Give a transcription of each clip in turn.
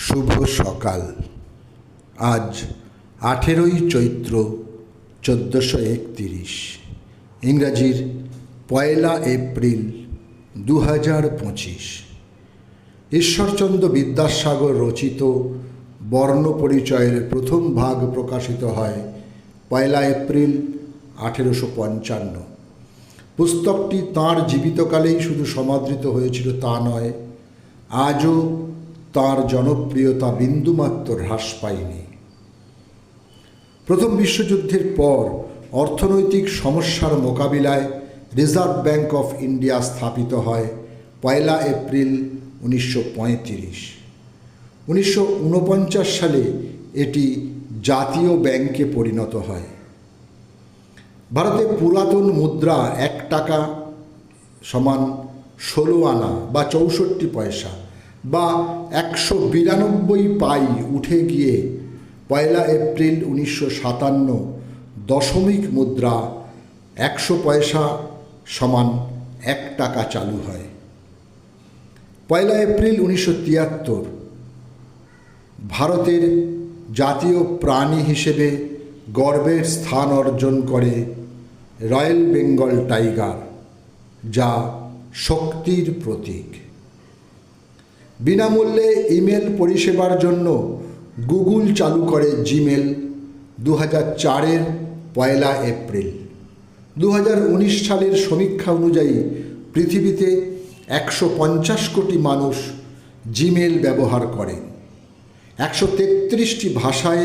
শুভ সকাল। আজ 18ই চৈত্র 1431, ইংরাজির 1 এপ্রিল 2025। ঈশ্বরচন্দ্র বিদ্যাসাগর রচিত বর্ণপরিচয়ের প্রথম ভাগ প্রকাশিত হয় 1 এপ্রিল 1855। পুস্তকটি তাঁর জীবিতকালেই শুধু সমাদৃত হয়েছিল তা নয়, আজও তাঁর জনপ্রিয়তা বিন্দুমাত্র হ্রাস পায়নি। প্রথম বিশ্বযুদ্ধের পর অর্থনৈতিক সমস্যার মোকাবিলায় রিজার্ভ ব্যাঙ্ক অফ ইন্ডিয়া স্থাপিত হয় 1 এপ্রিল 1935। 1949 সালে এটি জাতীয় ব্যাংকে পরিণত হয়। ভারতে পুরাতন মুদ্রা 1 টাকা সমান 16 আনা বা 64 পয়সা বা 192 পাই উঠে গিয়ে 1 এপ্রিল 1957 দশমিক মুদ্রা 100 পয়সা সমান 1 টাকা চালু হয়। 1 এপ্রিল 1973 ভারতের জাতীয় প্রাণী হিসেবে গর্বের স্থান অর্জন করে রয়্যাল বেঙ্গল টাইগার, যা শক্তির প্রতীক। বিনামূল্যে ইমেল পরিষেবার জন্য গুগল চালু করে জিমেল 2004-এর 1 এপ্রিল। 2019 সালের সমীক্ষা অনুযায়ী পৃথিবীতে 150 কোটি মানুষ জিমেল ব্যবহার করেন। 133টি ভাষায়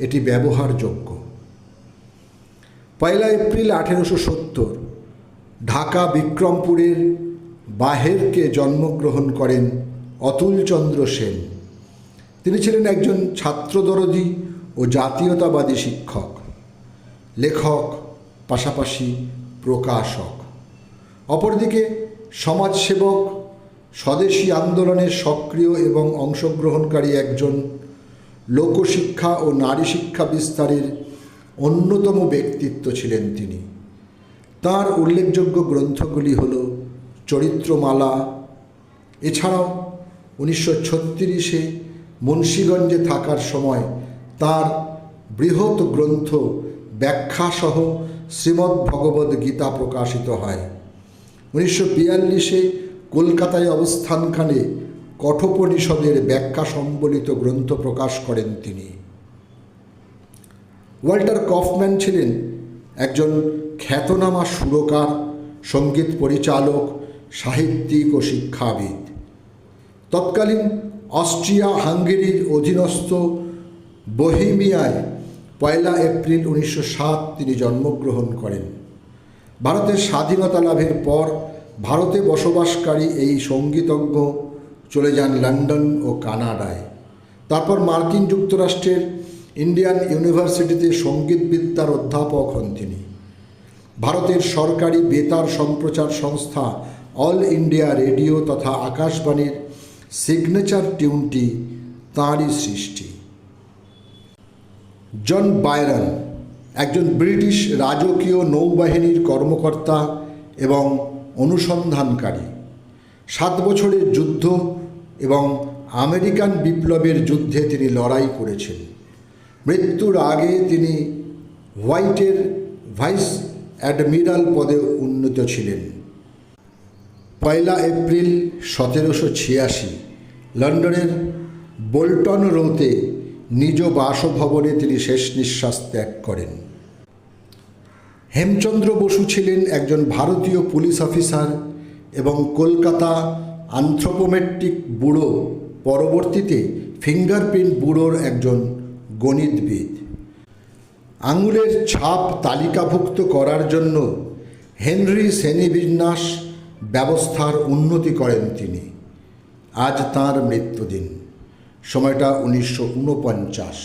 এটি ব্যবহারযোগ্য। 1 এপ্রিল 1870 ঢাকা বিক্রমপুরের বাহেরকে জন্মগ্রহণ করেন অতুলচন্দ্র সেন। তিনি ছিলেন একজন ছাত্রদরদী ও জাতীয়তাবাদী শিক্ষক, লেখক, পাশাপাশি প্রকাশক। অপরদিকে সমাজসেবক, স্বদেশী আন্দোলনের সক্রিয় এবং অংশগ্রহণকারী একজন, লোকশিক্ষা ও নারী শিক্ষা বিস্তারের অন্যতম ব্যক্তিত্ব ছিলেন তিনি। তাঁর উল্লেখযোগ্য গ্রন্থগুলি হল চরিত্রমালা। এছাড়াও 1936-এ মুন্সিগঞ্জে থাকার সময় তাঁর বৃহৎ গ্রন্থ ব্যাখ্যাসহ শ্রীমদ্ ভগবদ্ গীতা প্রকাশিত হয়। 1942-এ কলকাতায় অবস্থানকালে কঠোপনিষদের ব্যাখ্যা সম্বলিত গ্রন্থ প্রকাশ করেন তিনি। ওয়াল্টার কফম্যান ছিলেন একজন খ্যাতনামা সুরকার, সঙ্গীত পরিচালক, সাহিত্যিক ও শিক্ষাবিদ। তৎকালীন অস্ট্রিয়া হাঙ্গেরির অধীনস্থ বোহেমিয়ায় 1 এপ্রিল 1907 তিনি জন্মগ্রহণ করেন। ভারতের স্বাধীনতা লাভের পর ভারতে বসবাসকারী এই সঙ্গীতজ্ঞ চলে যান লন্ডন ও কানাডায়। তারপর মার্কিন যুক্তরাষ্ট্রের ইন্ডিয়ান ইউনিভার্সিটিতে সঙ্গীতবিদ্যার অধ্যাপক হন তিনি। ভারতের সরকারি বেতার সম্প্রচার সংস্থা অল ইন্ডিয়া রেডিও তথা আকাশবাণীর সিগনেচার টিউনটি তাঁরই সৃষ্টি। জন বায়রন একজন ব্রিটিশ রাজকীয় নৌবাহিনীর কর্মকর্তা এবং অনুসন্ধানকারী। 7 বছরের যুদ্ধ এবং আমেরিকান বিপ্লবের যুদ্ধে তিনি লড়াই করেছেন। মৃত্যুর আগে তিনি হোয়াইটের ভাইস অ্যাডমিরাল পদে উন্নীত ছিলেন। 1 এপ্রিল 1786 লন্ডনের বোল্টন রোতে নিজ বাসভবনে তিনি শেষ নিঃশ্বাস ত্যাগ করেন। হেমচন্দ্র বসু ছিলেন একজন ভারতীয় পুলিশ অফিসার এবং কলকাতা অ্যানথ্রোপোমেট্রিক ব্যুরো, পরবর্তীতে ফিঙ্গারপ্রিন্ট ব্যুরোর একজন গণিতবিদ। আঙুলের ছাপ তালিকাভুক্ত করার জন্য হেনরি শ্রেণীবিন্যাস ব্যবস্থার উন্নতি করেন তিনি। আজ তাঁর মৃত্যুদিন, সময়টা 1949।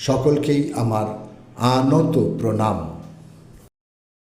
সকলকেই আমার আনত প্রণাম।